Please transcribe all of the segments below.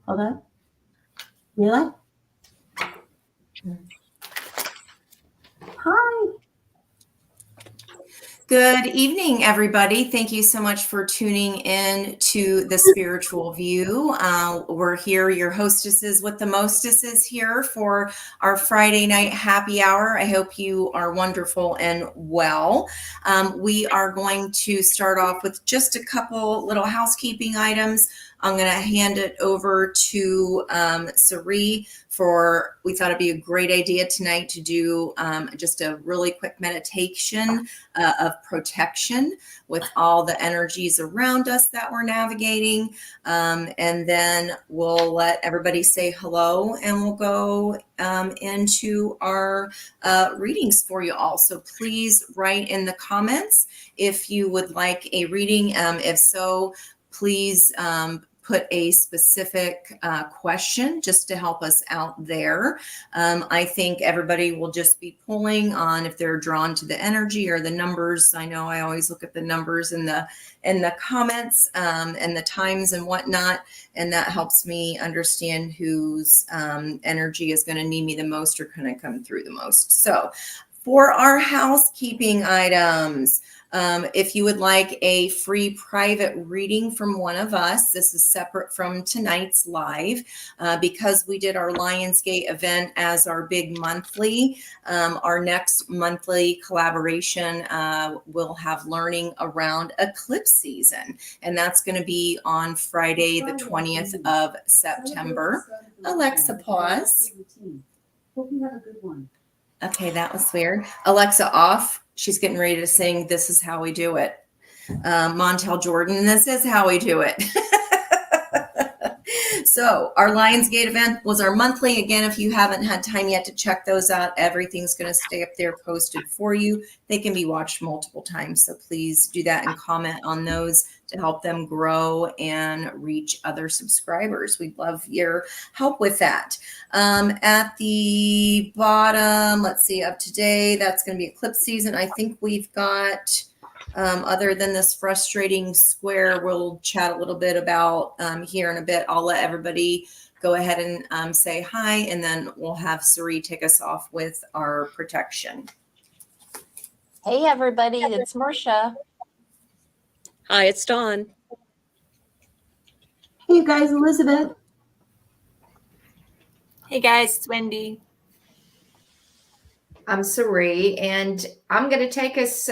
Hold on. Really? Hi. Good evening, everybody. Thank you so much for tuning in to the Spiritual View. We're here, your hostesses with the mostesses here for our Friday night happy hour. I hope you are wonderful and well. We are going to start off with just a couple little housekeeping items. I'm going to hand it over to Sari we thought it'd be a great idea tonight to do just a really quick meditation of protection with all the energies around us that we're navigating. And then we'll let everybody say hello and we'll go into our readings for you all. So please write in the comments if you would like a reading. If so, please put a specific question just to help us out there. I think everybody will just be pulling on if they're drawn to the energy or the numbers. I know I always look at the numbers in the comments and the times and whatnot, and that helps me understand whose energy is going to need me the most or going to come through the most. So for our housekeeping items, if you would like a free private reading from one of us, this is separate from tonight's live because we did our Lionsgate event as our big monthly. Our next monthly collaboration will have learning around eclipse season, and that's going to be on Friday, the 20th of September. Alexa, pause. Hope you have a good one. Okay, that was weird. Alexa, off. She's getting ready to sing This Is How We Do It. Montel Jordan, this is how we do it. So our Lionsgate event was our monthly. Again, if you haven't had time yet to check those out, everything's going to stay up there posted for you. They can be watched multiple times. So please do that and comment on those to help them grow and reach other subscribers. We'd love your help with that. At the bottom, let's see, of today, that's going to be eclipse season. I think we've got... other than this frustrating square, we'll chat a little bit about here in a bit. I'll let everybody go ahead and say hi, and then we'll have Sari take us off with our protection. Hey, everybody, it's Marsha. Hi, it's Dawn. Hey, you guys, Elizabeth. Hey, guys, it's Wendy. I'm Sari, and I'm going to take us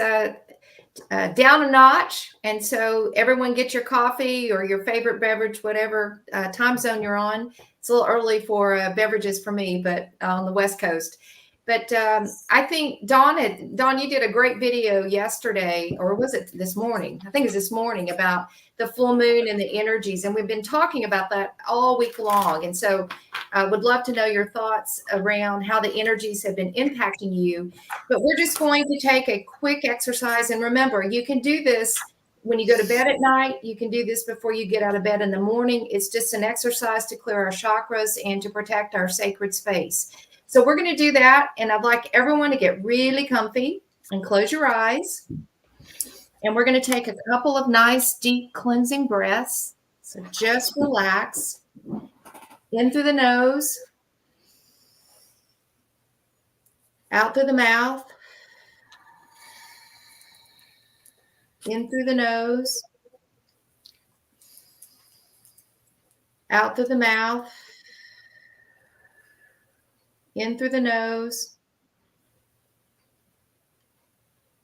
down a notch. And so everyone get your coffee or your favorite beverage, whatever time zone you're on. It's a little early for beverages for me, but on the West Coast. But I think Dawn, you did a great video yesterday, or was it this morning? I think it was this morning, about the full moon and the energies. And we've been talking about that all week long. And so I would love to know your thoughts around how the energies have been impacting you. But we're just going to take a quick exercise. And remember, you can do this when you go to bed at night. You can do this before you get out of bed in the morning. It's just an exercise to clear our chakras and to protect our sacred space. So we're going to do that. And I'd like everyone to get really comfy and close your eyes. And we're going to take a couple of nice, deep cleansing breaths. So just relax. In through the nose, out through the mouth, in through the nose, out through the mouth, in through the nose,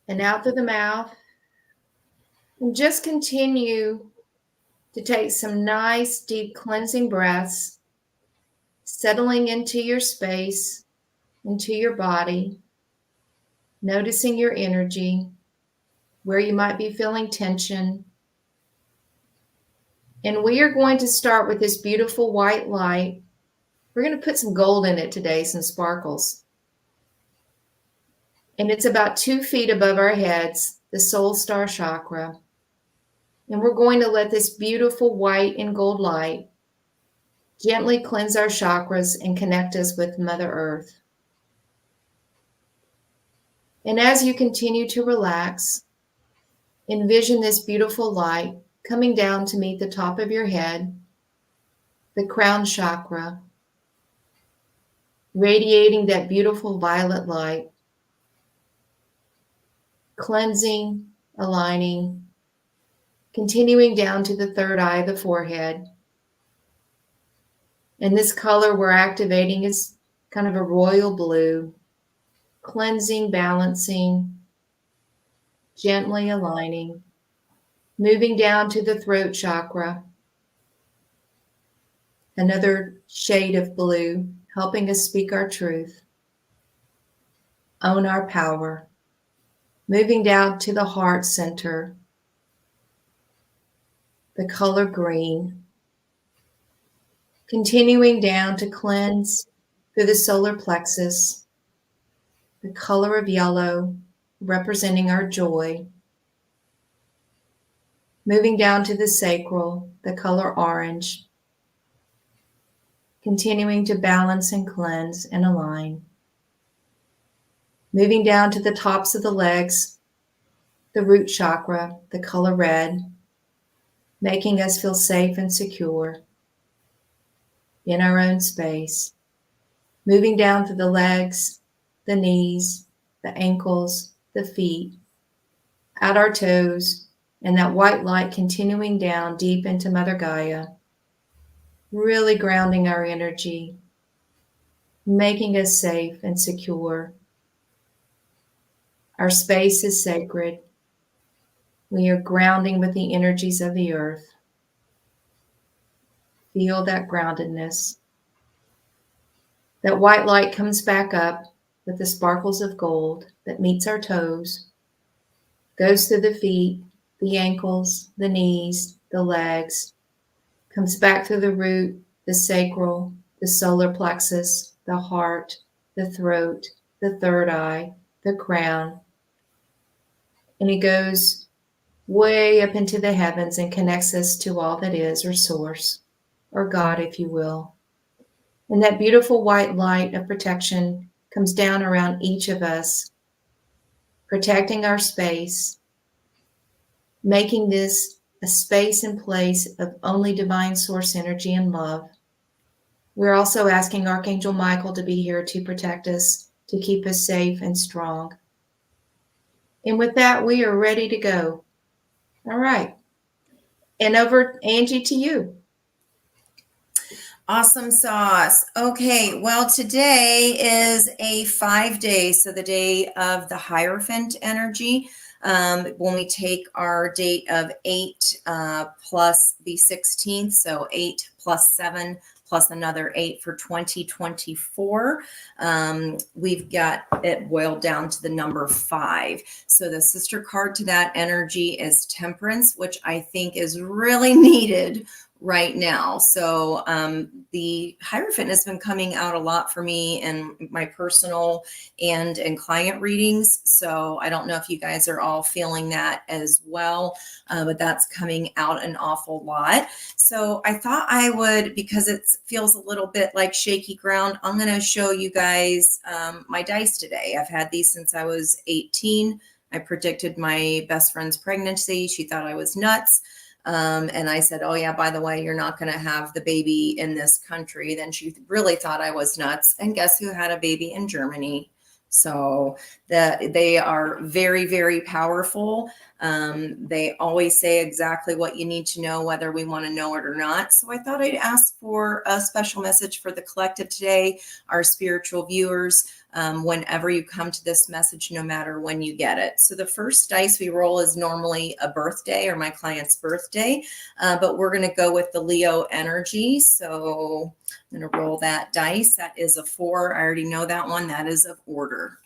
and out through the mouth. And just continue to take some nice, deep cleansing breaths, settling into your space, into your body, noticing your energy, where you might be feeling tension. And we are going to start with this beautiful white light. We're going to put some gold in it today, some sparkles. And it's about 2 feet above our heads, the soul star chakra. And we're going to let this beautiful white and gold light gently cleanse our chakras and connect us with Mother Earth. And as you continue to relax, envision this beautiful light coming down to meet the top of your head, the crown chakra, radiating that beautiful violet light, cleansing, aligning, continuing down to the third eye, the forehead. And this color we're activating is kind of a royal blue, cleansing, balancing, gently aligning, moving down to the throat chakra, another shade of blue, helping us speak our truth, own our power, moving down to the heart center, the color green, continuing down to cleanse through the solar plexus, the color of yellow, representing our joy, moving down to the sacral, the color orange, continuing to balance and cleanse and align, moving down to the tops of the legs, the root chakra, the color red, making us feel safe and secure in our own space, moving down to the legs, the knees, the ankles, the feet, out our toes, and that white light continuing down deep into Mother Gaia, really grounding our energy, making us safe and secure. Our space is sacred. We are grounding with the energies of the earth. Feel that groundedness. That white light comes back up with the sparkles of gold that meets our toes, goes through the feet, the ankles, the knees, the legs, comes back through the root, the sacral, the solar plexus, the heart, the throat, the third eye, the crown, and it goes way up into the heavens and connects us to all that is, or source, or God, if you will. And that beautiful white light of protection comes down around each of us, protecting our space, making this a space and place of only divine source energy and love. We're also asking Archangel Michael to be here to protect us, to keep us safe and strong. And with that, we are ready to go. All right. And over, Angie, to you. Awesome sauce. Okay, well, today is a 5-day, so the day of the Hierophant energy. When we take our date of 8 plus the 16th, so 8 plus 7 plus another 8 for 2024. We've got it boiled down to the number 5. So the sister card to that energy is Temperance, which I think is really needed right now. So the Hierophant has been coming out a lot for me in my personal and in client readings. So I don't know if you guys are all feeling that as well, but that's coming out an awful lot. So I thought I would, because it feels a little bit like shaky ground, I'm going to show you guys my dice today. I've had these since I was 18. I predicted my best friend's pregnancy. She thought I was nuts. And I said, oh yeah, by the way, you're not going to have the baby in this country. Then she really thought I was nuts. And guess who had a baby in Germany? So they are very, very powerful. They always say exactly what you need to know, whether we want to know it or not. So I thought I'd ask for a special message for the collective today, our spiritual viewers, whenever you come to this message, no matter when you get it. So the first dice we roll is normally a birthday or my client's birthday, but we're going to go with the Leo energy. So I'm going to roll that dice. That is a 4. I already know that one. That is of order.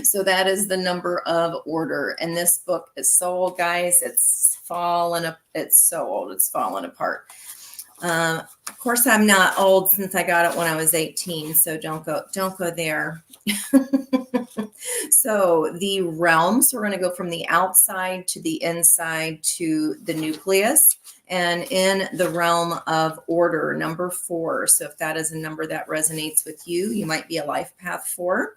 So that is the number of order. And this book is so old, guys. It's fallen up. It's so old. It's fallen apart. Of course, I'm not old since I got it when I was 18. So don't go there. So the realms, we're going to go from the outside to the inside to the nucleus. And in the realm of order, number 4. So if that is a number that resonates with you, you might be a life path 4.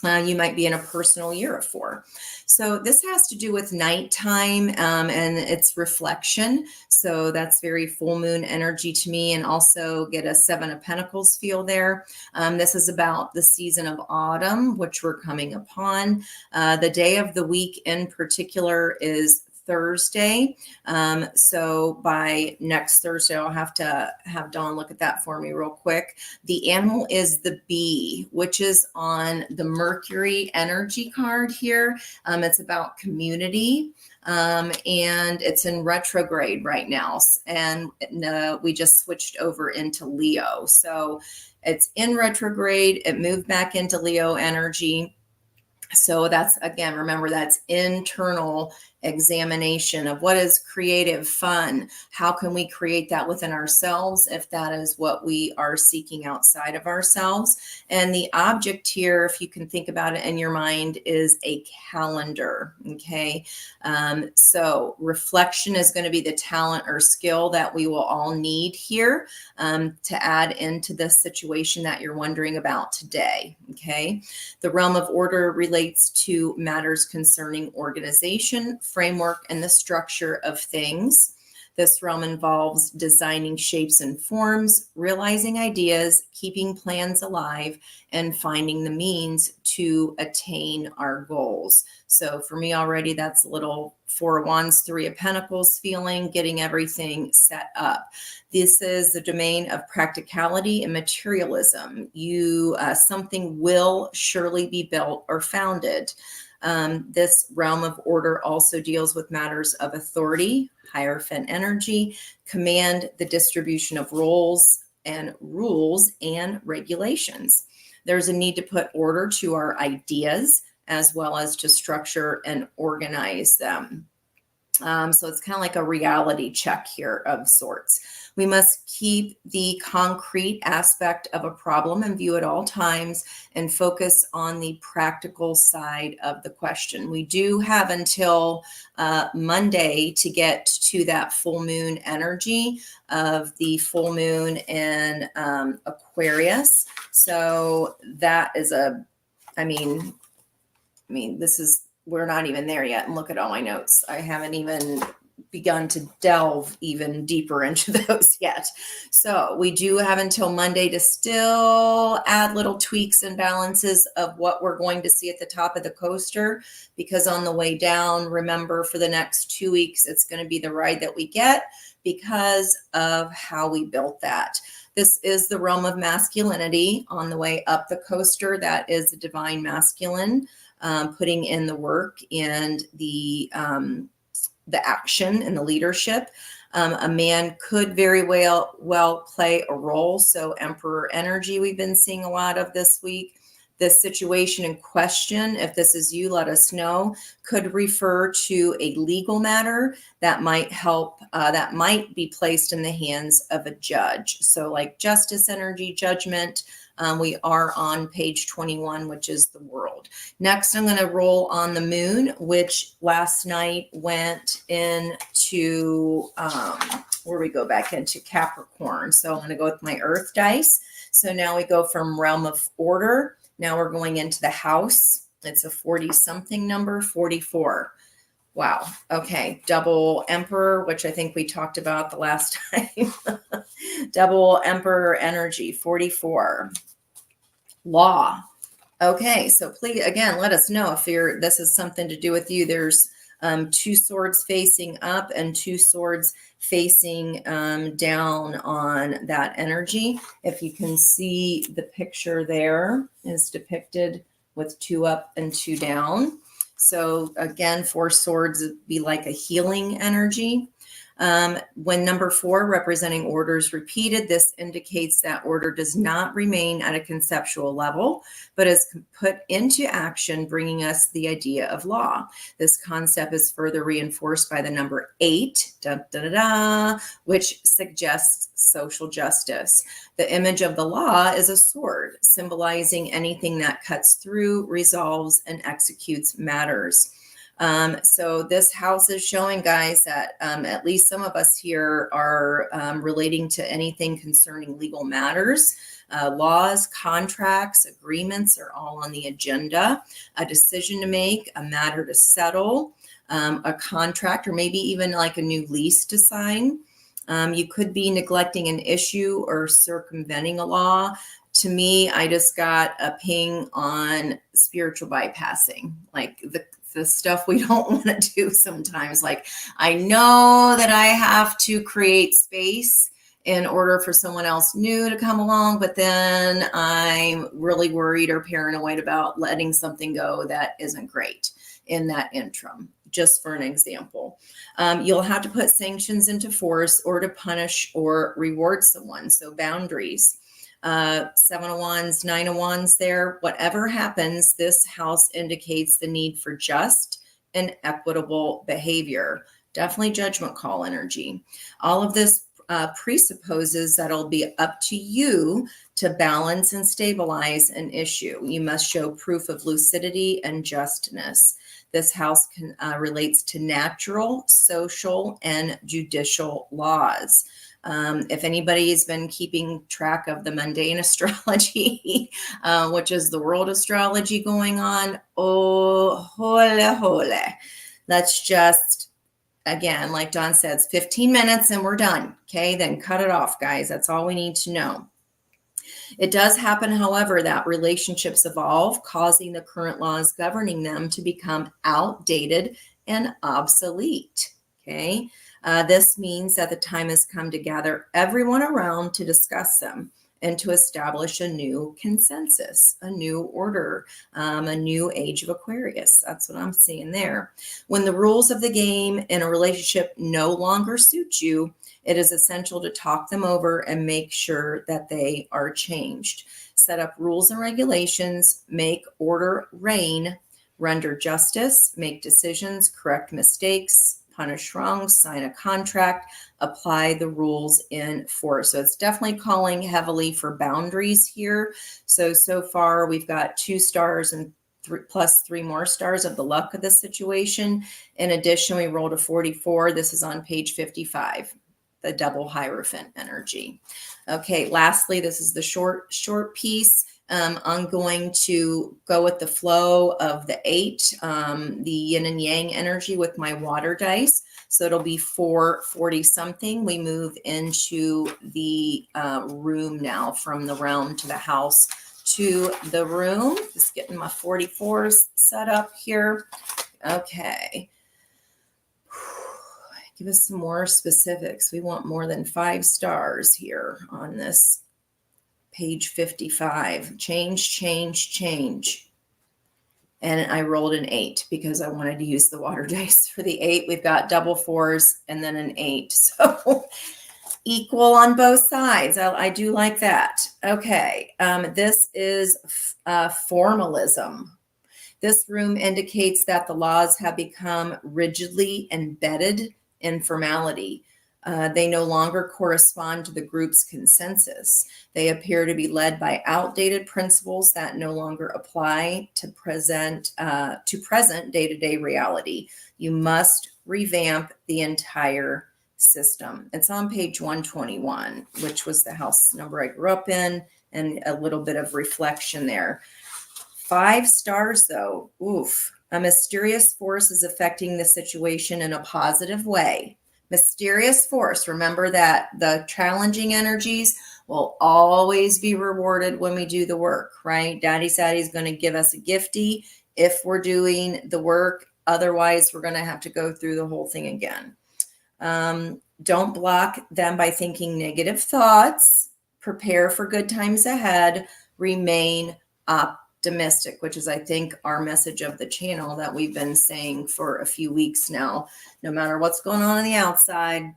You might be in a personal year of 4. So this has to do with nighttime and its reflection. So that's very full moon energy to me, and also get a 7 of Pentacles feel there. This is about the season of autumn, which we're coming upon. The day of the week in particular is Thursday. So by next Thursday, I'll have to have Dawn look at that for me real quick. The animal is the bee, which is on the Mercury energy card here. It's about community. And it's in retrograde right now. And we just switched over into Leo. So it's in retrograde. It moved back into Leo energy. So that's, again, remember, that's internal examination of what is creative, fun. How can we create that within ourselves if that is what we are seeking outside of ourselves? And the object here, if you can think about it in your mind, is a calendar. Okay. So reflection is going to be the talent or skill that we will all need here to add into the situation that you're wondering about today. Okay. The realm of order relates to matters concerning organization, framework, and the structure of things. This realm involves designing shapes and forms, realizing ideas, keeping plans alive, and finding the means to attain our goals. So for me already, that's a little 4 of Wands, 3 of Pentacles feeling, getting everything set up. This is the domain of practicality and materialism. Something will surely be built or founded. This realm of order also deals with matters of authority, Hierophant energy, command, the distribution of rules and regulations. There's a need to put order to our ideas as well as to structure and organize them. So it's kind of like a reality check here of sorts. We must keep the concrete aspect of a problem in view at all times and focus on the practical side of the question. We do have until Monday to get to that full moon energy of the full moon in Aquarius. So that is we're not even there yet. And look at all my notes. I haven't even begun to delve even deeper into those yet. So we do have until Monday to still add little tweaks and balances of what we're going to see at the top of the coaster, because on the way down, remember, for the next 2 weeks, it's going to be the ride that we get because of how we built that. This is the realm of masculinity on the way up the coaster. That is the divine masculine. Putting in the work and the action and the leadership. A man could very well play a role. So Emperor energy we've been seeing a lot of this week. This situation in question, if this is you, let us know, could refer to a legal matter that might help, that might be placed in the hands of a judge. So like justice energy, judgment. We are on page 21, which is the world. Next, I'm going to roll on the moon, which last night went into, where we go back into Capricorn. So I'm going to go with my earth dice. So now we go from realm of order. Now we're going into the house. It's a 40 something number, 44. Wow. Okay. Double emperor, which I think we talked about the last time. Double emperor energy, 44. Law. Okay. So please, again, let us know if this is something to do with you. There's 2 swords facing up and 2 swords facing down on that energy. If you can see the picture there is depicted with 2 up and 2 down. So again, 4 swords would be like a healing energy. When number 4 representing order is repeated, this indicates that order does not remain at a conceptual level, but is put into action, bringing us the idea of law. This concept is further reinforced by the number 8, which suggests social justice. The image of the law is a sword, symbolizing anything that cuts through, resolves, and executes matters. So this house is showing, guys, that at least some of us here are relating to anything concerning legal matters. Laws, contracts, agreements are all on the agenda. A decision to make, a matter to settle, a contract, or maybe even like a new lease to sign. You could be neglecting an issue or circumventing a law. To me, I just got a ping on spiritual bypassing, like the stuff we don't want to do sometimes. Like, I know that I have to create space in order for someone else new to come along, but then I'm really worried or paranoid about letting something go that isn't great in that interim. Just for an example, you'll have to put sanctions into force or to punish or reward someone. So boundaries, 7 of Wands, 9 of Wands there, whatever happens, this house indicates the need for just and equitable behavior. Definitely judgment call energy. All of this presupposes that it'll be up to you to balance and stabilize an issue. You must show proof of lucidity and justness. This house relates to natural, social, and judicial laws. If anybody has been keeping track of the mundane astrology, which is the world astrology going on, oh, holy. Let's just, again, like Don said, it's 15 minutes and we're done. Okay, then cut it off, guys. That's all we need to know. It does happen, however, that relationships evolve, causing the current laws governing them to become outdated and obsolete. Okay, this means that the time has come to gather everyone around to discuss them and to establish a new consensus, a new order, a new age of Aquarius. That's what I'm seeing there. When the rules of the game in a relationship no longer suit you, it is essential to talk them over and make sure that they are changed. Set up rules and regulations, make order reign, render justice, make decisions, correct mistakes, punish wrongs, sign a contract, apply the rules in force. So it's definitely calling heavily for boundaries here. So far we've got 2 stars and plus 3 more stars of the luck of the situation. In addition, we rolled a 44. This is on page 55. The double Hierophant energy. Okay, lastly, this is the short piece. I'm going to go with the flow of the 8, the yin and yang energy with my water dice. So it'll be 440 something. We move into the room now, from the realm to the house to the room. Just getting my 44s set up here. Okay. Give us some more specifics. We want more than 5 stars here on this page 55. Change. And I rolled an 8 because I wanted to use the water dice for the 8. We've got double 4s and then an 8. So equal on both sides. I do like that. Okay. This is formalism. This room indicates that the laws have become rigidly embedded in formality. They no longer correspond to the group's consensus. They appear to be led by outdated principles that no longer apply to present day-to-day reality. You must revamp the entire system. It's on page 121, which was the house number I grew up in, and a little bit of reflection there. 5 stars though. Oof. A mysterious force is affecting the situation in a positive way. Mysterious force. Remember that the challenging energies will always be rewarded when we do the work, right? Daddy Saddy is going to give us a gifty if we're doing the work. Otherwise, we're going to have to go through the whole thing again. Don't block them by thinking negative thoughts. Prepare for good times ahead. Remain optimistic, which is, I think, our message of the channel that we've been saying for a few weeks now. No matter what's going on the outside,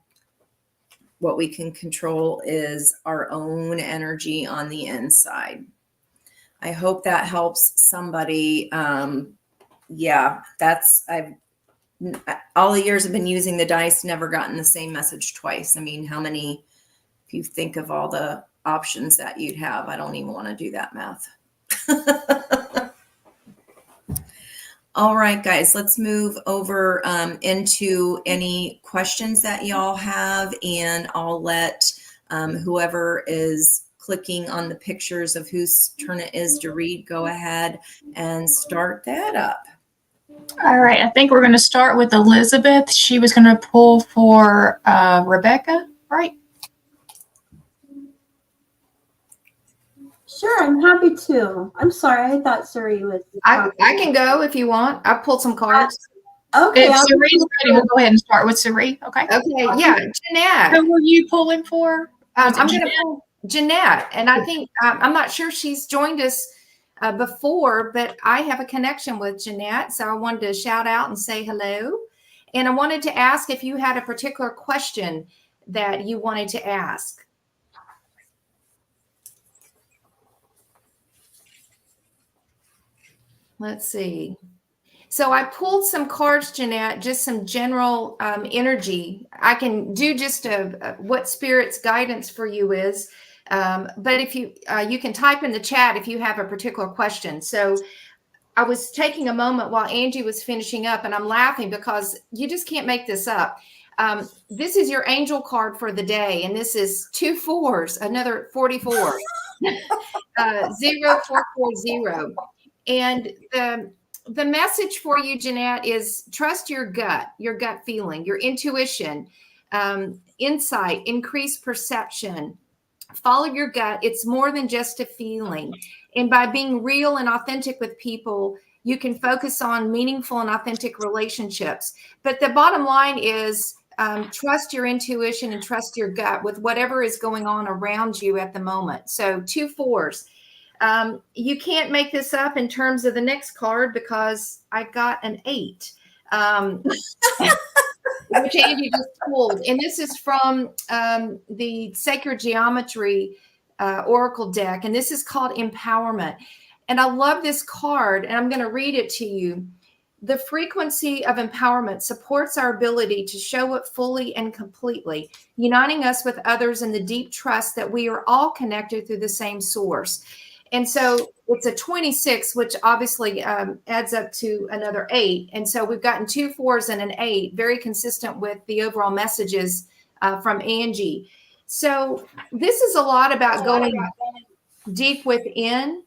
what we can control is our own energy on the inside. I hope that helps somebody. Yeah, all the years I've been using the dice, never gotten the same message twice. I mean, how many, if you think of all the options that you'd have, I don't even want to do that math. All right, guys, let's move over into any questions that y'all have, and I'll let whoever is clicking on the pictures of whose turn it is to read go ahead and start that up. All right, I think we're going to start with Elizabeth. She was going to pull for Rebecca, right? Sure, I'm happy to. I'm sorry, I thought Suri was. I can go if you want. I pulled some cards. Okay. If Sari's ready, we'll go ahead and start with Sari, okay? Okay, yeah, Jeanette. Who were you pulling for? I'm going to pull Jeanette, and I think I'm not sure she's joined us before, but I have a connection with Jeanette, so I wanted to shout out and say hello. And I wanted to ask if you had a particular question that you wanted to ask. Let's see. So I pulled some cards, Jeanette, just some general energy. I can do just what Spirit's guidance for you is. But if you can type in the chat if you have a particular question. So I was taking a moment while Angie was finishing up, and I'm laughing because you just can't make this up. This is your angel card for the day, and this is 2 4s, another 44, 0440. And the message for you, Jeanette, is trust your gut feeling, your intuition, insight, increased perception. Follow your gut. It's more than just a feeling. And by being real and authentic with people, you can focus on meaningful and authentic relationships. But the bottom line is trust your intuition and trust your gut with whatever is going on around you at the moment. So 2 4s. You can't make this up in terms of the next card because I got an 8, which Angie just pulled. And this is from the Sacred Geometry Oracle deck. And this is called Empowerment. And I love this card, and I'm going to read it to you. The frequency of empowerment supports our ability to show up fully and completely, uniting us with others in the deep trust that we are all connected through the same source. And so it's a 26, which obviously adds up to another 8. And so we've gotten 2 4s and an 8, very consistent with the overall messages from Angie. So this is a lot about going deep within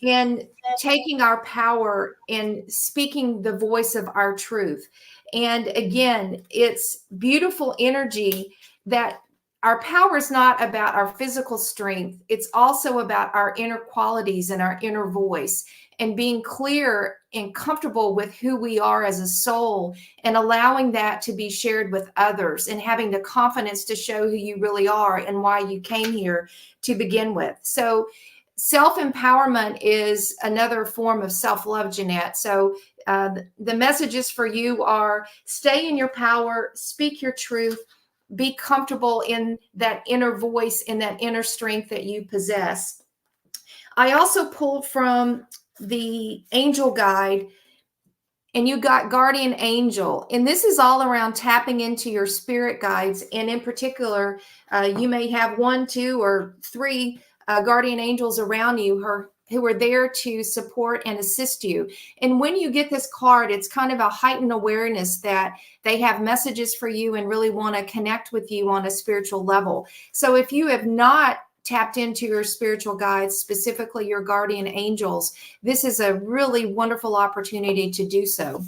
and taking our power and speaking the voice of our truth. And again, it's beautiful energy that our power is not about our physical strength. It's also about our inner qualities and our inner voice and being clear and comfortable with who we are as a soul and allowing that to be shared with others and having the confidence to show who you really are and why you came here to begin with. So self-empowerment is another form of self-love, Jeanette. So the messages for you are stay in your power, speak your truth, be comfortable in that inner voice, in that inner strength that you possess. I also pulled from the angel guide, and you got guardian angel. And this is all around tapping into your spirit guides. And in particular, you may have 1, 2, or 3 guardian angels around you who are there to support and assist you. And when you get this card, it's kind of a heightened awareness that they have messages for you and really want to connect with you on a spiritual level. So if you have not tapped into your spiritual guides, specifically your guardian angels, this is a really wonderful opportunity to do so.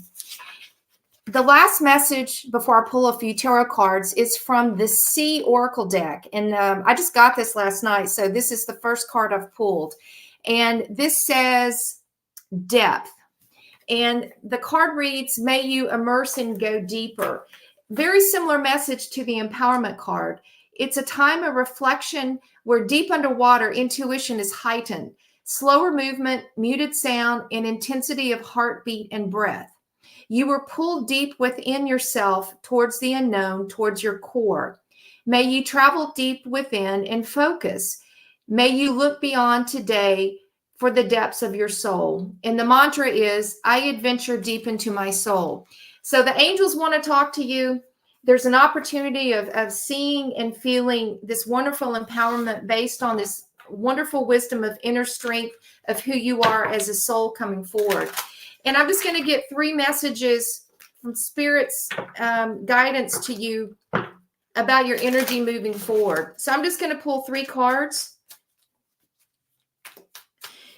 The last message before I pull a few tarot cards is from the Sea Oracle deck. And I just got this last night. So this is the first card I've pulled. And this says depth. And the card reads, may you immerse and go deeper. Very similar message to the empowerment card. It's a time of reflection where deep underwater intuition is heightened. Slower movement, muted sound, and intensity of heartbeat and breath. You were pulled deep within yourself towards the unknown, towards your core. May you travel deep within and focus. May you look beyond today for the depths of your soul. And the mantra is, I adventure deep into my soul. So the angels want to talk to you. There's an opportunity of seeing and feeling this wonderful empowerment based on this wonderful wisdom of inner strength of who you are as a soul coming forward. And I'm just going to get 3 messages from Spirit's guidance to you about your energy moving forward. So I'm just going to pull 3 cards.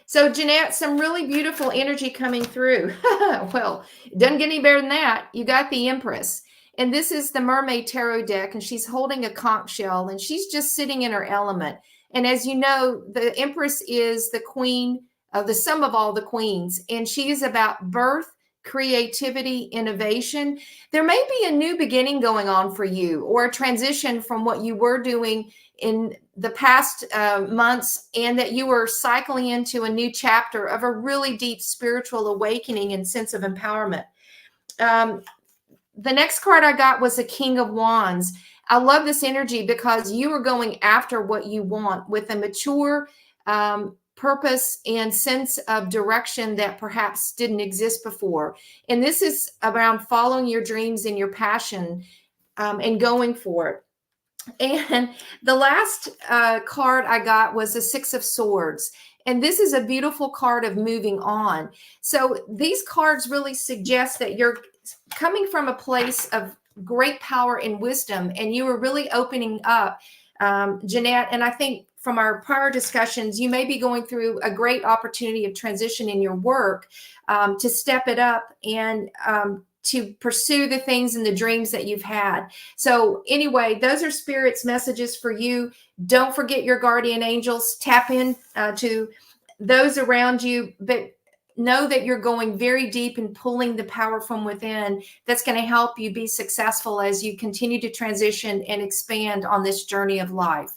So Jeanette, some really beautiful energy coming through. Well, it doesn't get any better than that. You got the Empress. And this is the Mermaid Tarot deck, and she's holding a conch shell, and she's just sitting in her element. And as you know, the Empress is the queen of the sum of all the queens, and she is about birth, creativity, innovation. There may be a new beginning going on for you, or a transition from what you were doing in the past months, and that you were cycling into a new chapter of a really deep spiritual awakening and sense of empowerment. The next card I got was a King of Wands. I love this energy because you are going after what you want with a mature purpose and sense of direction that perhaps didn't exist before. And this is around following your dreams and your passion and going for it. And the last card I got was a 6 of Swords. And this is a beautiful card of moving on. So these cards really suggest that you're coming from a place of great power and wisdom, and you are really opening up, Jeanette. And I think from our prior discussions, you may be going through a great opportunity of transition in your work to step it up and to pursue the things and the dreams that you've had. So anyway, those are Spirit's messages for you. Don't forget your guardian angels. Tap in to those around you, but know that you're going very deep and pulling the power from within that's going to help you be successful as you continue to transition and expand on this journey of life.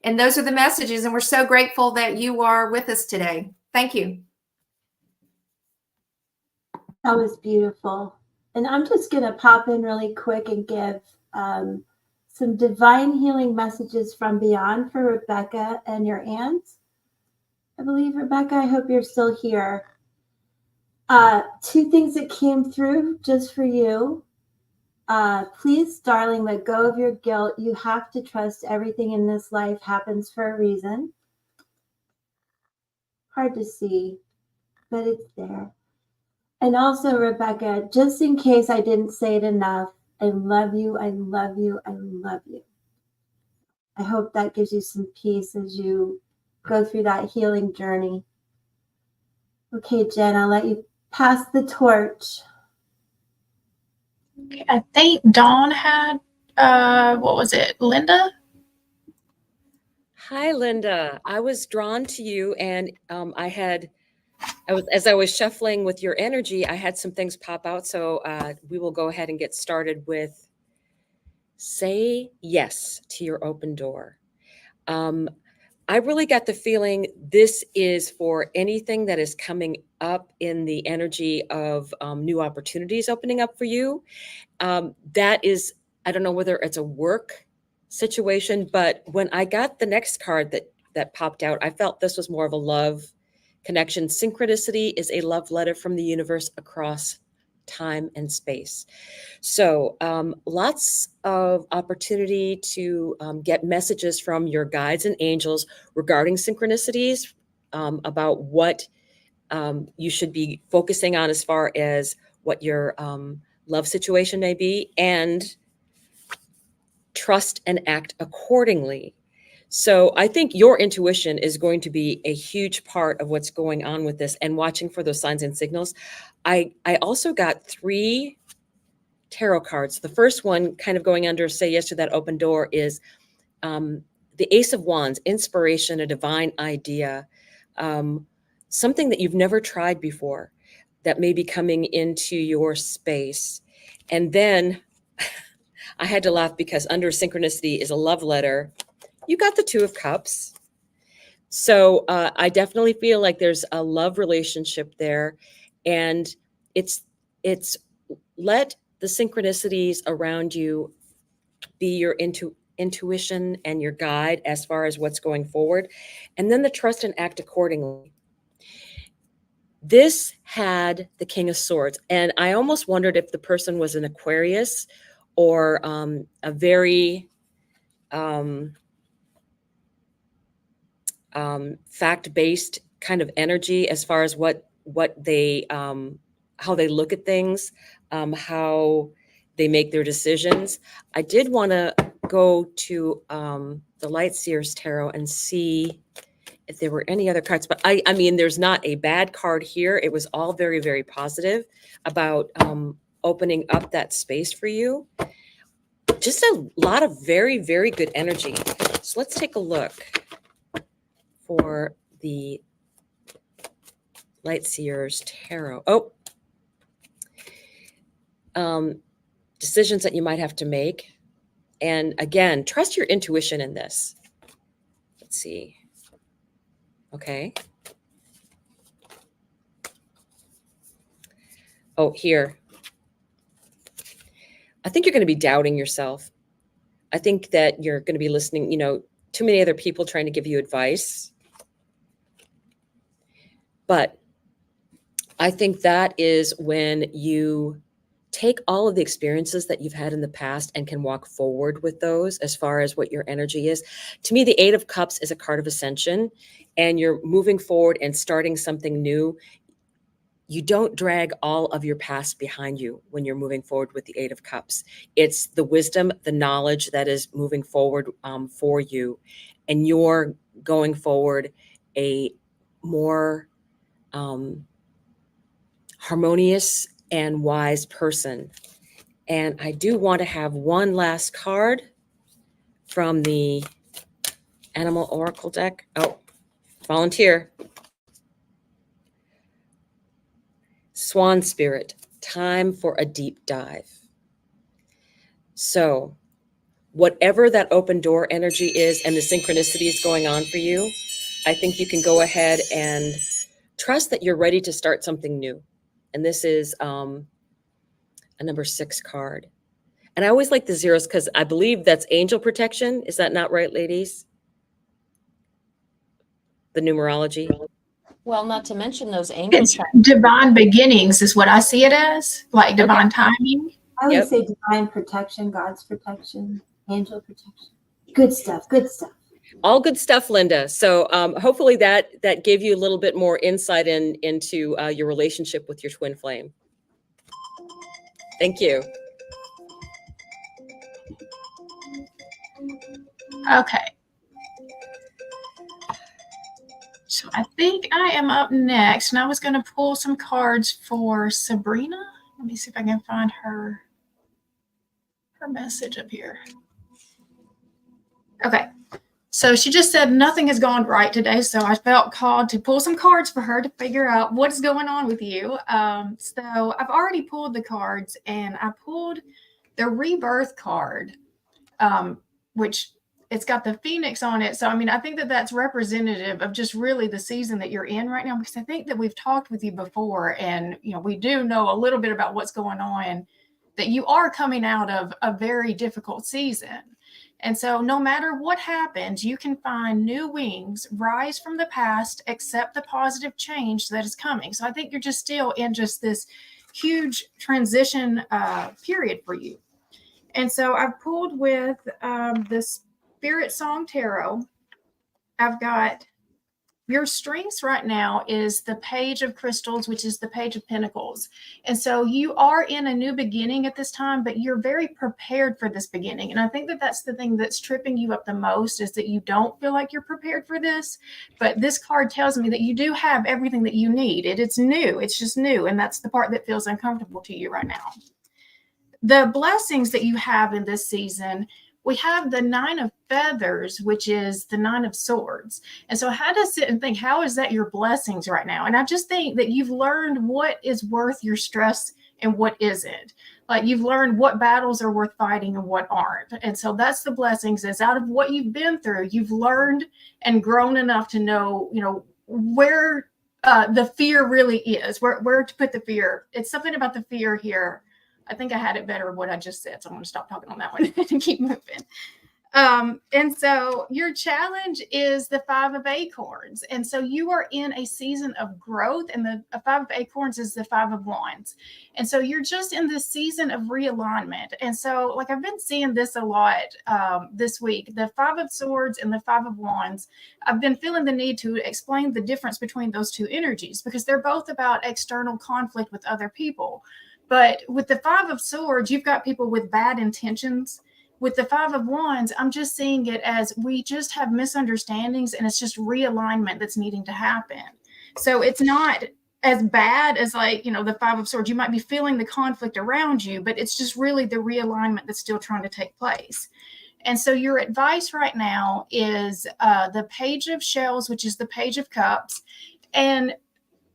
And those are the messages, and we're so grateful that you are with us today. Thank you. That was beautiful. And I'm just going to pop in really quick and give some divine healing messages from beyond for Rebecca and your aunt. I believe, Rebecca, I hope you're still here. 2 things that came through just for you. Please, darling, let go of your guilt. You have to trust everything in this life happens for a reason. Hard to see, but it's there. And also, Rebecca, just in case I didn't say it enough, I love you, I love you, I love you. I hope that gives you some peace as you go through that healing journey. Okay, Jen, I'll let you pass the torch. Okay, I think Dawn had, what was it, Linda? Hi, Linda. I was drawn to you, and as I was shuffling with your energy, I had some things pop out. So we will go ahead and get started with say yes to your open door. I really got the feeling this is for anything that is coming up in the energy of new opportunities opening up for you. That is, I don't know whether it's a work situation, but when I got the next card that popped out, I felt this was more of a love connection. Synchronicity is a love letter from the universe across time and space. So lots of opportunity to get messages from your guides and angels regarding synchronicities, about what you should be focusing on as far as what your love situation may be, and trust and act accordingly. So I think your intuition is going to be a huge part of what's going on with this, and watching for those signs and signals. I also got 3 tarot cards. The first one, kind of going under say yes to that open door, is the Ace of Wands, inspiration, a divine idea, something that you've never tried before that may be coming into your space. And then I had to laugh because under synchronicity is a love letter. You got the 2 of Cups. So I definitely feel like there's a love relationship there, and it's let the synchronicities around you be your intuition and your guide as far as what's going forward, and then the trust and act accordingly. This had the King of Swords, and I almost wondered if the person was an Aquarius or a very fact-based kind of energy as far as what they how they look at things, how they make their decisions. I did want to go to the Light Seers Tarot and see if there were any other cards, but I mean, there's not a bad card here. It was all very, very positive about opening up that space for you. Just a lot of very, very good energy. So let's take a look for the Light Seers Tarot. Decisions that you might have to make. And again, trust your intuition in this. Let's see. Okay. Oh, here. I think you're going to be doubting yourself. I think that you're going to be listening, too many other people trying to give you advice. But I think that is when you take all of the experiences that you've had in the past and can walk forward with those as far as what your energy is. To me, the Eight of Cups is a card of ascension, and you're moving forward and starting something new. You don't drag all of your past behind you when you're moving forward with the Eight of Cups. It's the wisdom, the knowledge that is moving forward for you. And you're going forward a more harmonious and wise person. And I do want to have one last card from the Animal Oracle deck. Oh, volunteer. Swan Spirit, time for a deep dive. So whatever that open door energy is and the synchronicity is going on for you, I think you can go ahead and trust that you're ready to start something new. And this is a number 6 card. And I always like the zeros because I believe that's angel protection. Is that not right, ladies? The numerology. Well, not to mention those angels. It's divine beginnings is what I see it as, like divine timing. I would Yep. say divine protection, God's protection, angel protection. Good stuff. Good stuff. All good stuff, Linda. So hopefully that gave you a little bit more insight into your relationship with your twin flame. Thank you. Okay. So I think I am up next, and I was going to pull some cards for Sabrina. Let me see if I can find her message up here. Okay. So she just said nothing has gone right today, so I felt called to pull some cards for her to figure out what's going on with you. So I've already pulled the cards, and I pulled the Rebirth card, which it's got the Phoenix on it. So, I mean, I think that that's representative of just really the season that you're in right now, because I think that we've talked with you before, and, we do know a little bit about what's going on, that you are coming out of a very difficult season. And so no matter what happens, you can find new wings, rise from the past, accept the positive change that is coming. So I think you're just still in just this huge transition period for you. And so I've pulled with the Spirit Song Tarot. I've got your strengths right now is the Page of Crystals, which is the Page of Pentacles. And so you are in a new beginning at this time, but you're very prepared for this beginning. And I think that that's the thing that's tripping you up the most, is that you don't feel like you're prepared for this. But this card tells me that you do have everything that you need. It's new. It's just new. And that's the part that feels uncomfortable to you right now. The blessings that you have in this season, we have the 9 of Feathers, which is the 9 of Swords. And so I had to sit and think, how is that your blessings right now? And I just think that you've learned what is worth your stress and what isn't. Like, you've learned what battles are worth fighting and what aren't. And so that's the blessings, is out of what you've been through, you've learned and grown enough to know, where the fear really is, where to put the fear. It's something about the fear here. I think I had it better what I just said, so I'm going to stop talking on that one and keep moving. And so your challenge is the Five of Acorns. And so you are in a season of growth, and the Five of Acorns is the Five of Wands. And so you're just in this season of realignment. And so, like, I've been seeing this a lot this week, the Five of Swords and the Five of Wands. I've been feeling the need to explain the difference between those two energies because they're both about external conflict with other people. But with the Five of Swords, you've got people with bad intentions. With the Five of Wands, I'm just seeing it as we just have misunderstandings and it's just realignment that's needing to happen. So it's not as bad as, like, the Five of Swords. You might be feeling the conflict around you, but it's just really the realignment that's still trying to take place. And so your advice right now is the Page of Shells, which is the Page of Cups. And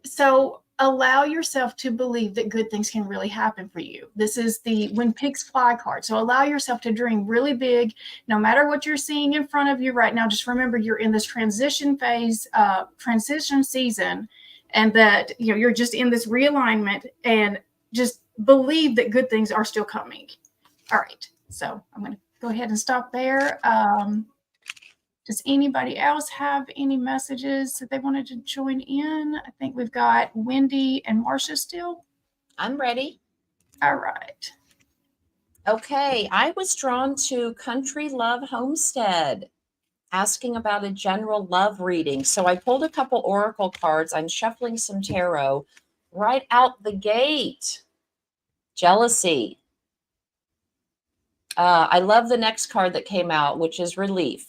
so allow yourself to believe that good things can really happen for you. This is the When Pigs Fly card. So allow yourself to dream really big. No matter what you're seeing in front of you right now, just remember you're in this transition phase, transition season, and that you're just in this realignment, and just believe that good things are still coming. All right. So I'm going to go ahead and stop there. Does anybody else have any messages that they wanted to join in? I think we've got Wendy and Marcia still. I'm ready. All right. Okay, I was drawn to Country Love Homestead, asking about a general love reading. So I pulled a couple oracle cards. I'm shuffling some tarot. Right out the gate, jealousy. I love the next card that came out, which is relief.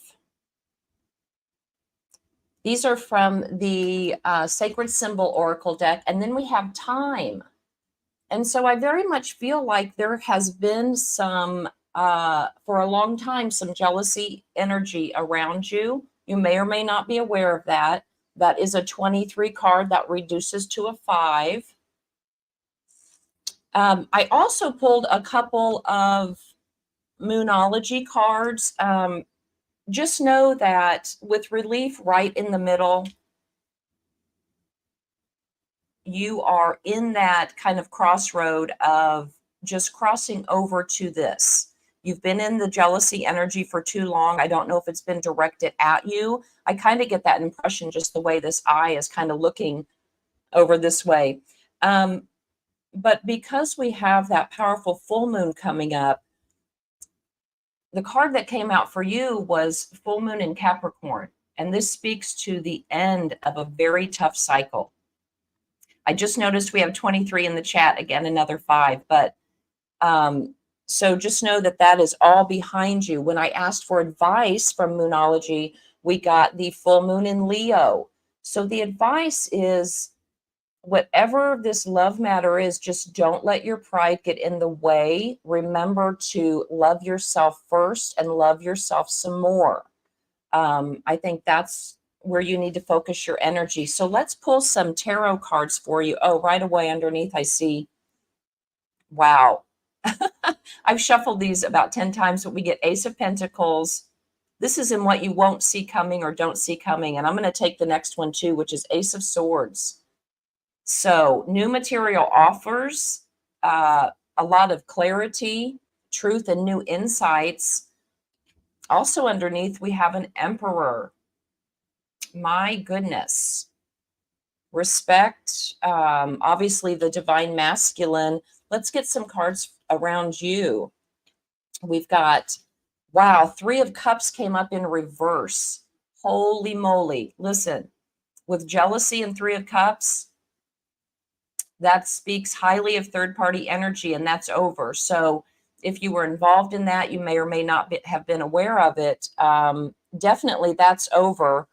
These are from the Sacred Symbol Oracle deck. And then we have time. And so I very much feel like there has been some, for a long time, some jealousy energy around you. You may or may not be aware of that. That is a 23 card that reduces to a 5. I also pulled a couple of Moonology cards. Just know that with relief right in the middle, you are in that kind of crossroad of just crossing over to this. You've been in the jealousy energy for too long. I don't know if it's been directed at you. I kind of get that impression just the way this eye is kind of looking over this way. But because we have that powerful full moon coming up, the card that came out for you was full moon in Capricorn. And this speaks to the end of a very tough cycle. I just noticed we have 23 in the chat, again, another 5. But so just know that that is all behind you. When I asked for advice from Moonology, we got the full moon in Leo. So the advice is, whatever this love matter is, just don't let your pride get in the way. Remember to love yourself first and love yourself some more. I think that's where you need to focus your energy. So let's pull some tarot cards for you. Oh, right away underneath I see, wow. I've shuffled these about 10 times, but we get Ace of Pentacles. This is in what you won't see coming or don't see coming. And I'm going to take the next one too, which is Ace of Swords. So new material offers a lot of clarity, truth, and new insights. Also underneath, we have an Emperor. My goodness. Respect, obviously the divine masculine. Let's get some cards around you. We've got, wow, 3 of Cups came up in reverse. Holy moly. Listen, with jealousy and 3 of Cups, that speaks highly of third-party energy, and that's over. So if you were involved in that, you may or may not have been aware of it. Definitely that's over.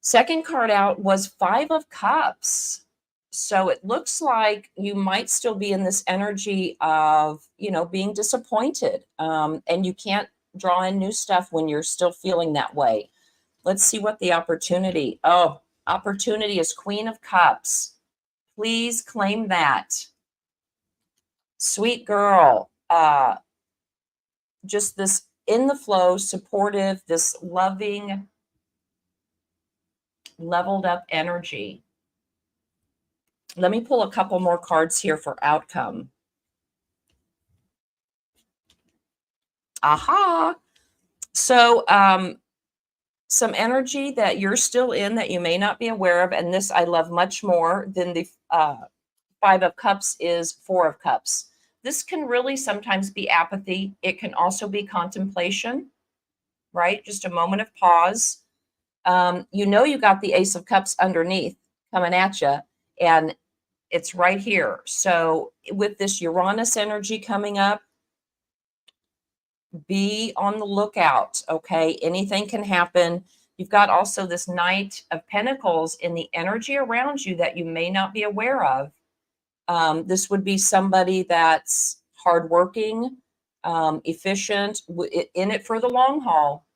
Second card out was 5 of Cups. So it looks like you might still be in this energy of, being disappointed. And you can't draw in new stuff when you're still feeling that way. Let's see what the opportunity. Oh, opportunity is Queen of Cups. Please claim that. Sweet girl. Just this in the flow, supportive, this loving, leveled up energy. Let me pull a couple more cards here for outcome. Aha. So, some energy that you're still in that you may not be aware of, and this I love much more than the Five of Cups is Four of Cups. This can really sometimes be apathy. It can also be contemplation, right? Just a moment of pause. You know, you got the Ace of Cups underneath coming at you, and it's right here. So with this Uranus energy coming up, be on the lookout. Okay. Anything can happen. You've got also this Knight of Pentacles in the energy around you that you may not be aware of. This would be somebody that's hardworking, efficient, in it for the long haul,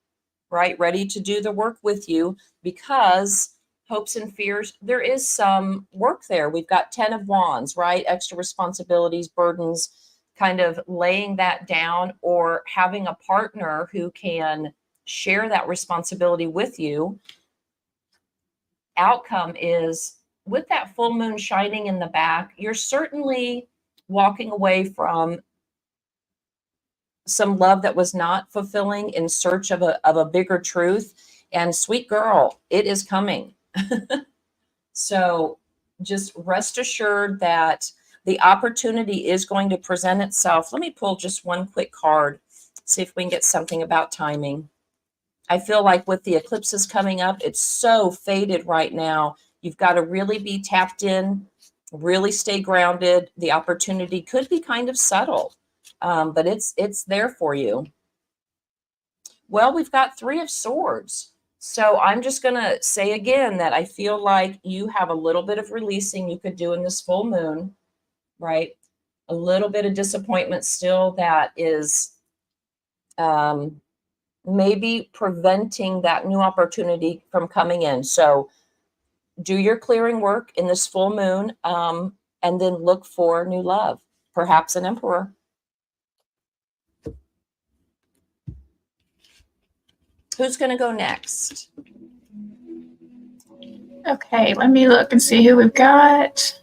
right? Ready to do the work with you, because hopes and fears, there is some work there. We've got 10 of Wands, right? Extra responsibilities, burdens, kind of laying that down, or having a partner who can share that responsibility with you. Outcome is, with that full moon shining in the back, you're certainly walking away from some love that was not fulfilling in search of a bigger truth. And sweet girl, it is coming. So just rest assured that the opportunity is going to present itself. Let me pull just one quick card, see if we can get something about timing. I feel like with the eclipses coming up, it's so faded right now. You've got to really be tapped in, really stay grounded. The opportunity could be kind of subtle, but it's there for you. Well, we've got Three of Swords. So I'm just going to say again that I feel like you have a little bit of releasing you could do in this full moon, right? A little bit of disappointment still that is maybe preventing that new opportunity from coming in. So do your clearing work in this full moon, and then look for new love, perhaps an emperor. Who's going to go next? Okay, let me look and see who we've got.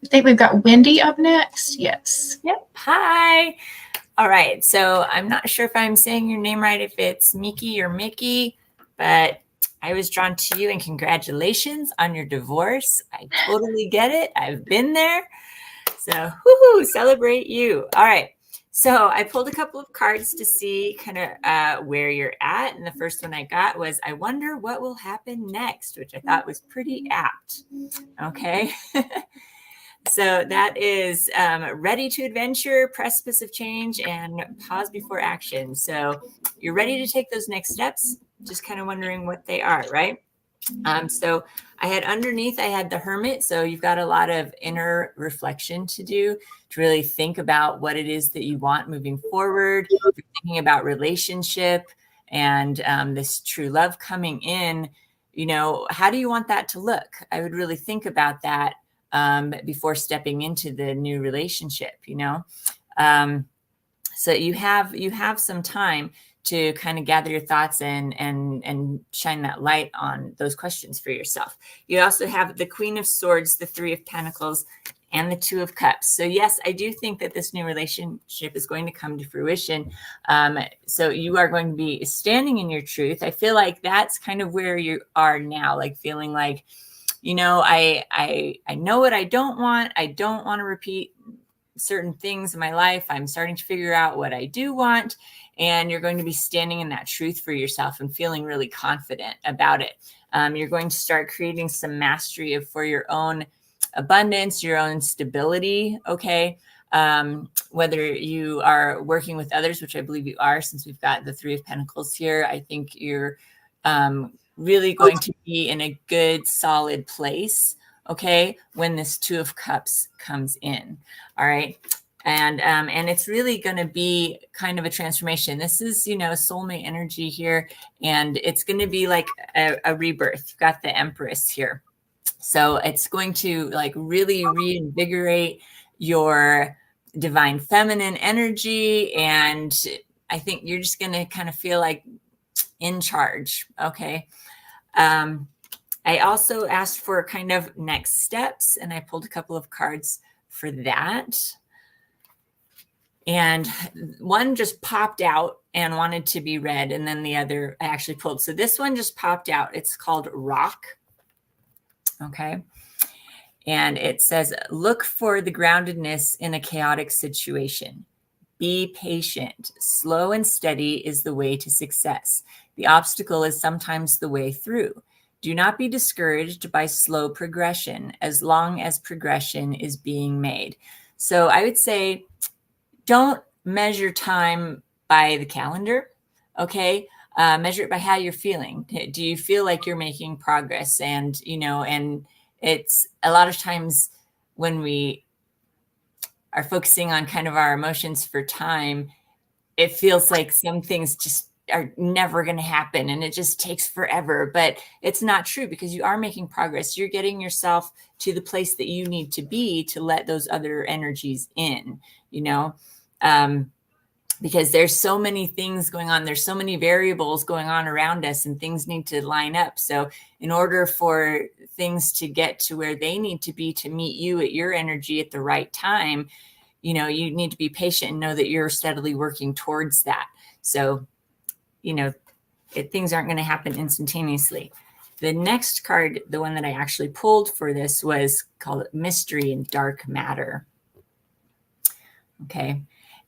I think we've got Wendy up next. Yes. Yep. Hi. All right. So I'm not sure if I'm saying your name right, if it's Miki or Mickey, but I was drawn to you, and congratulations on your divorce. I totally get it. I've been there. So woohoo, celebrate you. All right. So I pulled a couple of cards to see kind of where you're at. And the first one I got was, I wonder what will happen next, which I thought was pretty apt. Okay. So that is ready to adventure, precipice of change, and pause before action. So you're ready to take those next steps, just kind of wondering what they are, right? So I had underneath, I had the Hermit. So you've got a lot of inner reflection to do, to really think about what it is that you want moving forward. If you're thinking about relationship and this true love coming in, you know, how do you want that to look? I would really think about that before stepping into the new relationship, you know? So you have some time to kind of gather your thoughts and shine that light on those questions for yourself. You also have the Queen of Swords, the Three of Pentacles, and the Two of Cups. So yes, I do think that this new relationship is going to come to fruition. So you are going to be standing in your truth. I feel like that's kind of where you are now, like feeling like, you know, I know what I don't want. I don't want to repeat certain things in my life. I'm starting to figure out what I do want. And you're going to be standing in that truth for yourself and feeling really confident about it. You're going to start creating some mastery for your own abundance, your own stability. Okay. Whether you are working with others, which I believe you are, since we've got the Three of Pentacles here, I think you're really going to be in a good, solid place. Okay. When this Two of Cups comes in. All right. And it's really going to be kind of a transformation. This is, you know, soulmate energy here, and it's going to be like a rebirth. You've got the Empress here. So it's going to like really reinvigorate your divine feminine energy. And I think you're just going to kind of feel like in charge. Okay. I also asked for kind of next steps, and I pulled a couple of cards for that. And one just popped out and wanted to be read, and then the other I actually pulled. So this one just popped out. It's called Rock. Okay. And it says, look for the groundedness in a chaotic situation. Be patient. Slow and steady is the way to success. The obstacle is sometimes the way through. Do not be discouraged by slow progression as long as progression is being made. So I would say, don't measure time by the calendar, okay? Measure it by how you're feeling. Do you feel like you're making progress? And, and it's a lot of times when we are focusing on kind of our emotions for time, it feels like some things just are never going to happen and it just takes forever. But it's not true, because you are making progress. You're getting yourself to the place that you need to be to let those other energies in, because there's so many things going on. There's so many variables going on around us, and things need to line up. So in order for things to get to where they need to be to meet you at your energy at the right time, you need to be patient and know that you're steadily working towards that. So, things aren't going to happen instantaneously. The next card, the one that I actually pulled for this, was called Mystery and Dark Matter. Okay.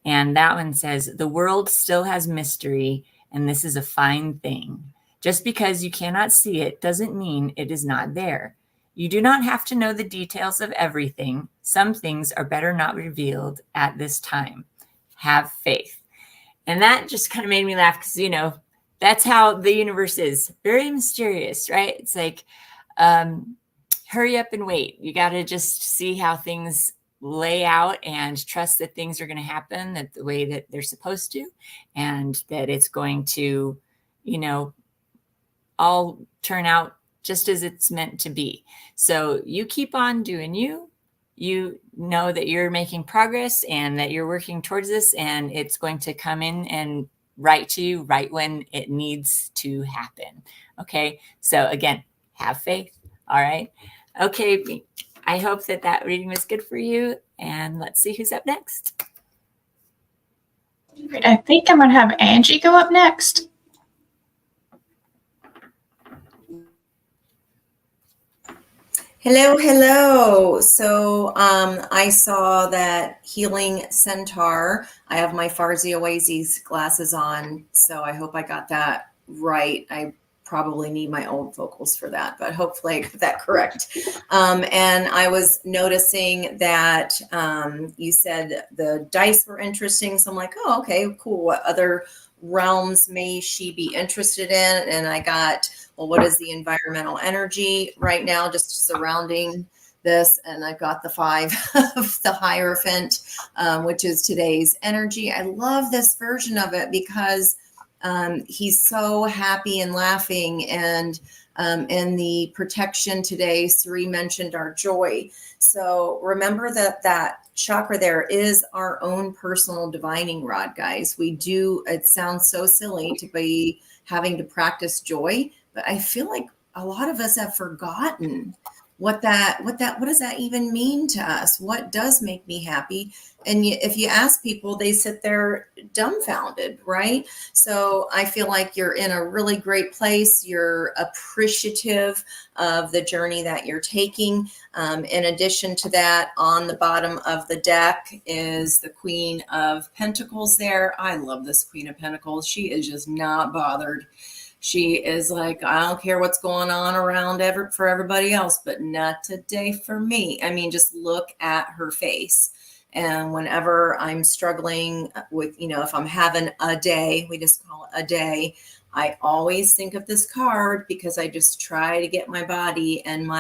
And that one says, the world still has mystery, and this is a fine thing. Just because you cannot see it doesn't mean it is not there. You do not have to know the details of everything. Some things are better not revealed at this time. Have faith. And that just kind of made me laugh, because, that's how the universe is. Very mysterious, right? It's like, hurry up and wait. You got to just see how things lay out and trust that things are going to happen that the way that they're supposed to, and that it's going to, all turn out just as it's meant to be. So you keep on doing you know that you're making progress and that you're working towards this, and it's going to come in and right to you right when it needs to happen. Okay. So again, have faith. All right. Okay. I hope that reading was good for you, and let's see who's up next. I think I'm going to have Angie go up next. Hello. So I saw that Healing Centaur. I have my Farsi Oasis glasses on, so I hope I got that right. I probably need my own vocals for that, but hopefully I got that correct. And I was noticing that you said the dice were interesting. So I'm like, oh, okay, cool. What other realms may she be interested in? And I got, well, what is the environmental energy right now just surrounding this? And I've got the 5 of the Hierophant, which is today's energy. I love this version of it because he's so happy and laughing. And in the protection today, Sri mentioned our joy. So remember that chakra there is our own personal divining rod, guys. We do, it sounds so silly to be having to practice joy, but I feel like a lot of us have forgotten what does that even mean to us? What does make me happy? And if you ask people, they sit there dumbfounded, right? So I feel like you're in a really great place. You're appreciative of the journey that you're taking. In addition to that, on the bottom of the deck is the Queen of Pentacles there. I love this Queen of Pentacles. She is just not bothered. She is like, I don't care what's going on around for everybody else, but not today for me. I mean, just look at her face. And whenever I'm struggling with, if I'm having a day, we just call it a day, I always think of this card because I just try to get my body and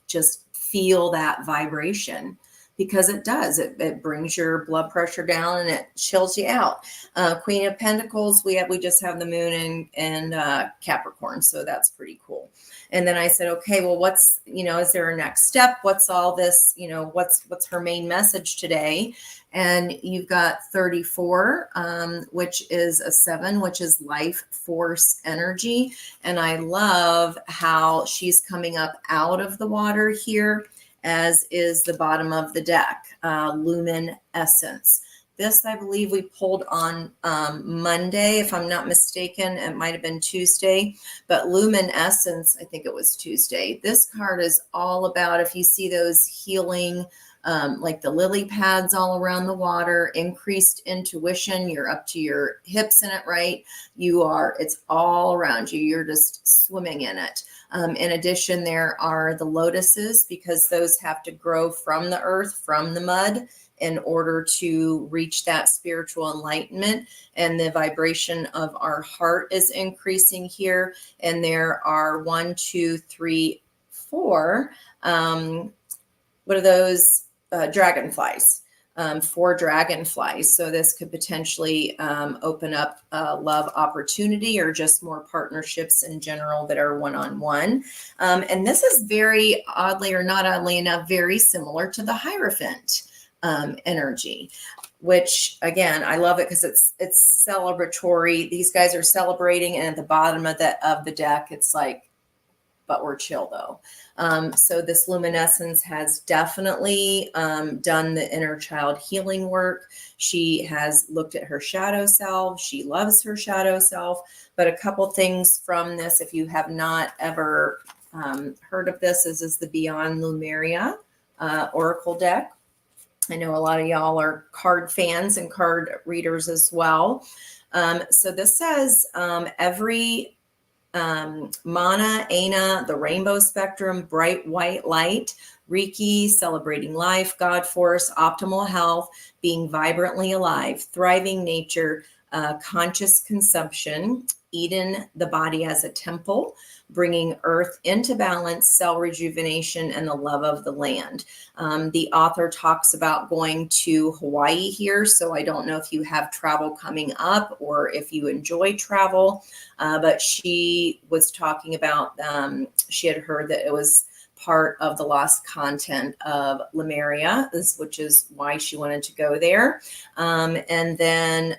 just feel that vibration. Because it does. It brings your blood pressure down and it chills you out. Queen of Pentacles, we just have the moon and Capricorn, so that's pretty cool. And then I said, okay, well, what's is there a next step? What's all this? What's her main message today? And you've got 34, which is a 7, which is life force energy. And I love how she's coming up out of the water here, as is the bottom of the deck, lumen essence. this, I believe we pulled on Monday, if I'm not mistaken. It might have been Tuesday, but luminescence, I think it was Tuesday. This card is all about, if you see those healing, like the lily pads all around the water, increased intuition, you're up to your hips in it, right? It's all around you. You're just swimming in it. In addition, there are the lotuses, because those have to grow from the earth, from the mud, in order to reach that spiritual enlightenment. And the vibration of our heart is increasing here. And there are 1, 2, 3, 4. What are those? Dragonflies. 4 dragonflies. So this could potentially open up a love opportunity, or just more partnerships in general that are one-on-one. And this is very oddly, or not oddly enough, very similar to the Hierophant energy, which again, I love it because it's celebratory. These guys are celebrating, and at the bottom of the deck, it's like, but we're chill though. So this luminescence has definitely done the inner child healing work. She has looked at her shadow self. She loves her shadow self. But a couple things from this, if you have not ever heard of this, is the Beyond Lumeria Oracle deck. I know a lot of y'all are card fans and card readers as well. So this says every Mana, Ana, the rainbow spectrum, bright white light, Reiki, celebrating life, God force, optimal health, being vibrantly alive, thriving nature, conscious consumption, Eden, the body as a temple, bringing earth into balance, cell rejuvenation, and the love of the land. The author talks about going to Hawaii here. So I don't know if you have travel coming up or if you enjoy travel, but she was talking about, she had heard that it was part of the lost content of Lemuria, which is why she wanted to go there. And then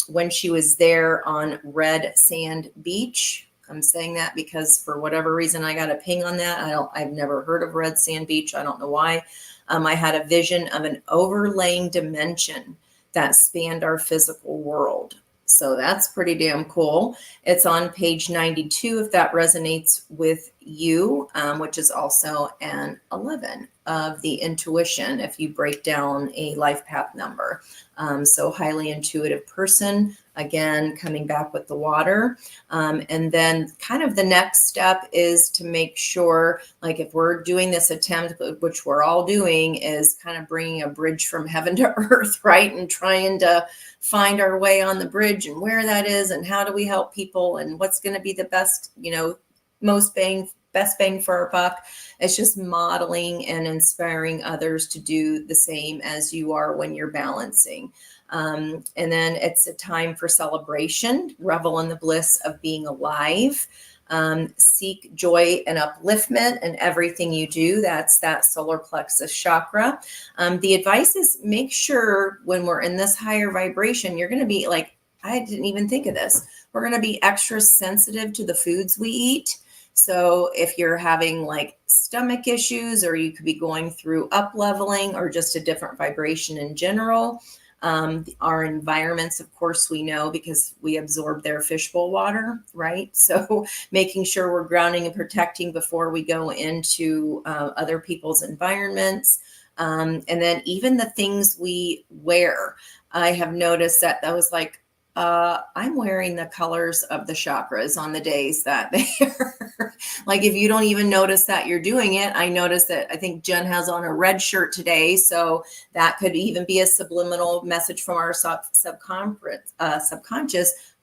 when she was there on Red Sand Beach, I'm saying that because for whatever reason I got a ping on that. I've never heard of Red Sand Beach. I don't know why. I had a vision of an overlaying dimension that spanned our physical world. So that's pretty damn cool. It's on page 92 if that resonates with you, which is also an 11 of the intuition if you break down a life path number. So highly intuitive person, again, coming back with the water. And then kind of the next step is to make sure, like if we're doing this attempt, which we're all doing, is kind of bringing a bridge from heaven to earth, right? And trying to find our way on the bridge and where that is and how do we help people and what's going to be the best, best bang for our buck. It's just modeling and inspiring others to do the same as you are when you're balancing. And then it's a time for celebration, revel in the bliss of being alive, seek joy and upliftment in everything you do. That's that solar plexus chakra. The advice is make sure when we're in this higher vibration, you're going to be like, I didn't even think of this. We're going to be extra sensitive to the foods we eat. So if you're having like stomach issues, or you could be going through up leveling or just a different vibration in general, our environments, of course, we know because we absorb their fishbowl water, right? So making sure we're grounding and protecting before we go into other people's environments. And then even the things we wear, I have noticed that was like, I'm wearing the colors of the chakras on the days that they're like, if you don't even notice that you're doing it, I noticed that I think Jen has on a red shirt today. So that could even be a subliminal message from our subconscious.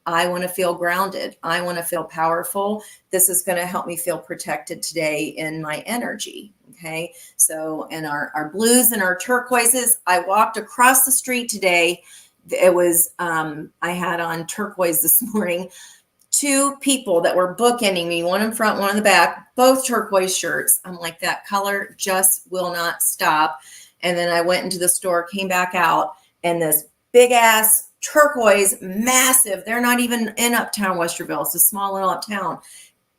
I want to feel grounded. I want to feel powerful. This is going to help me feel protected today in my energy. Okay. So, and our blues and our turquoises, I walked across the street today. It was, I had on turquoise this morning, 2 people that were bookending me, one in front, one in the back, both turquoise shirts. I'm like, that color just will not stop. And then I went into the store, came back out, and this big ass turquoise, massive, they're not even in Uptown Westerville. It's a small little uptown.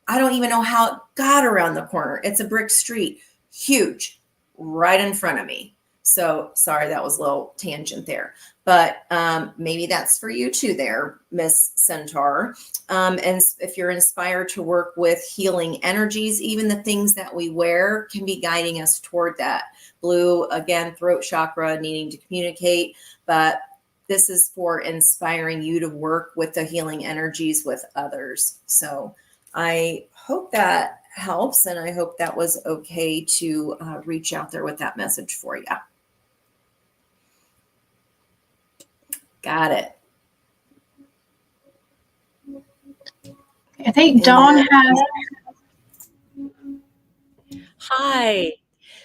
I don't even know how it got around the corner. It's a brick street, huge, right in front of me. So sorry, that was a little tangent there. but maybe that's for you too there, Miss Centaur. And if you're inspired to work with healing energies, even the things that we wear can be guiding us toward that. Blue, again, throat chakra, needing to communicate, but this is for inspiring you to work with the healing energies with others. So I hope that helps, and I hope that was okay to reach out there with that message for you. Got it. I think Dawn has. Hi.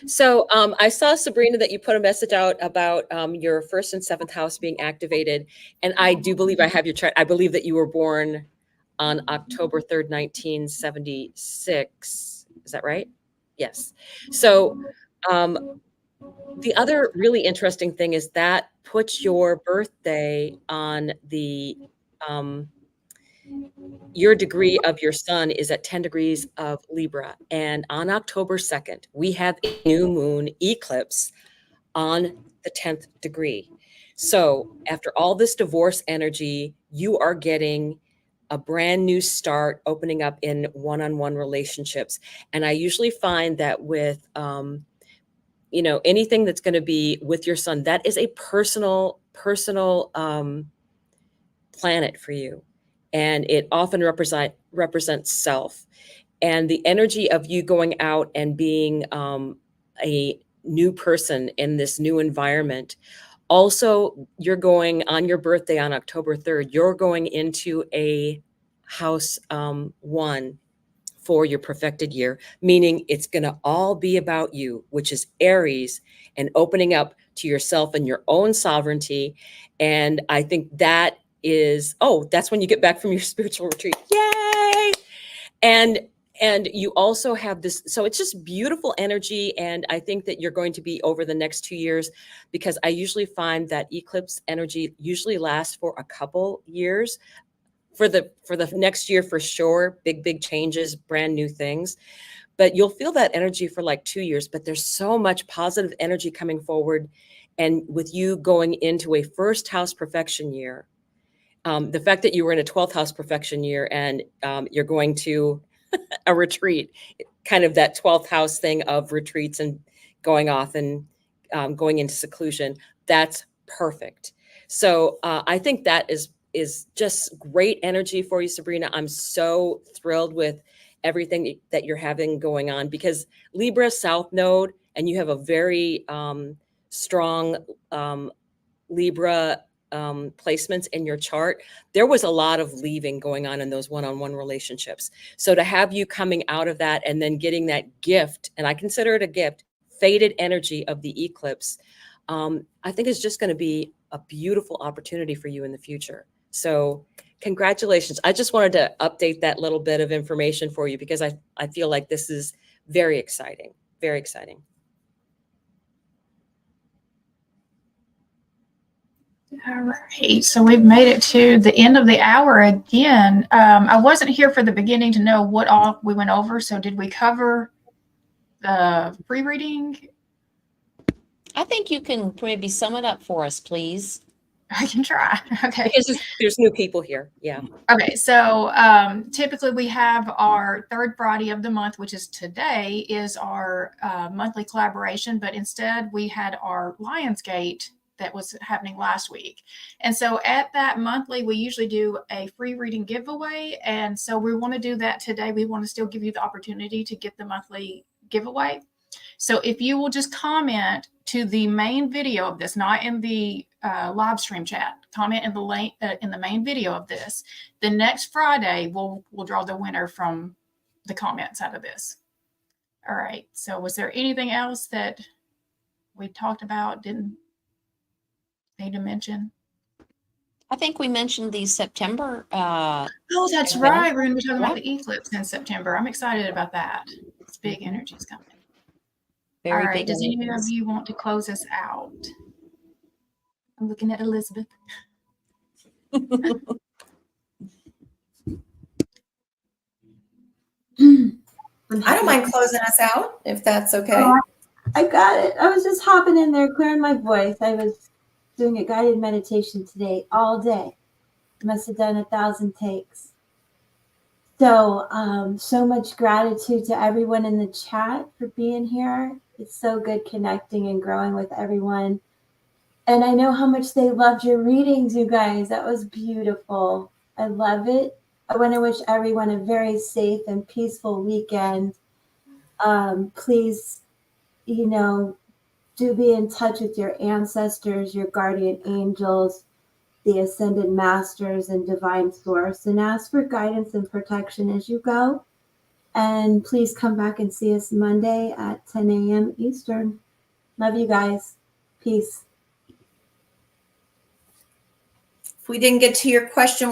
So I saw, Sabrina, that you put a message out about your first and seventh house being activated. And I do believe I have your chart. I believe that you were born on October 3rd, 1976. Is that right? Yes. So the other really interesting thing is that puts your birthday on the your degree of your sun is at 10 degrees of Libra. And on October 2nd, we have a new moon eclipse on the 10th degree. So after all this divorce energy, you are getting a brand new start opening up in one-on-one relationships. And I usually find that with, anything that's going to be with your sun, that is a personal planet for you. And it often represents self. And the energy of you going out and being a new person in this new environment. Also, you're going on your birthday on October 3rd, you're going into a house 1 for your perfected year, meaning it's going to all be about you, which is Aries, and opening up to yourself and your own sovereignty. And I think that is, that's when you get back from your spiritual retreat. Yay! And you also have this, so it's just beautiful energy. And I think that you're going to be over the next 2 years, because I usually find that eclipse energy usually lasts for a couple years. For the next year, for sure, big changes, brand new things. But you'll feel that energy for like 2 years, but there's so much positive energy coming forward. And with you going into a first house perfection year, the fact that you were in a 12th house perfection year and you're going to a retreat, kind of that 12th house thing of retreats and going off and going into seclusion, that's perfect. So I think that is just great energy for you, Sabrina. I'm so thrilled with everything that you're having going on, because Libra South Node, and you have a very strong Libra placements in your chart. There was a lot of leaving going on in those one-on-one relationships. So to have you coming out of that and then getting that gift, and I consider it a gift, faded energy of the eclipse, I think is just going to be a beautiful opportunity for you in the future. So congratulations. I just wanted to update that little bit of information for you, because I feel like this is very exciting, very exciting. All right, so we've made it to the end of the hour again. I wasn't here for the beginning to know what all we went over. So did we cover the pre-reading? I think you can maybe sum it up for us, please. I can try. Okay. Because there's new people here. Yeah. Okay. So typically we have our third Friday of the month, which is today, is our monthly collaboration. But instead we had our Lionsgate that was happening last week. And so at that monthly, we usually do a free reading giveaway. And so we want to do that today. We want to still give you the opportunity to get the monthly giveaway. So if you will just comment to the main video of this, not in the live stream chat, comment in the link in the main video of this, the next Friday we'll draw the winner from the comments out of this. All right. So was there anything else that we talked about, didn't need to mention? I think we mentioned the September. Oh, that's right. We're going to be talking about the eclipse in September. I'm excited about that. It's big energies coming. Very all right. big Does any energies. of you want to close us out? I'm looking at Elizabeth. I don't mind closing us out if that's okay. I got it. I was just hopping in there, clearing my voice. I was doing a guided meditation today all day. Must have done 1,000 takes. So, so much gratitude to everyone in the chat for being here. It's so good connecting and growing with everyone. And I know how much they loved your readings, you guys. That was beautiful. I love it. I want to wish everyone a very safe and peaceful weekend. Please, do be in touch with your ancestors, your guardian angels, the ascended masters, and divine source, and ask for guidance and protection as you go. And please come back and see us Monday at 10 a.m. Eastern. Love you guys. Peace. If we didn't get to your question,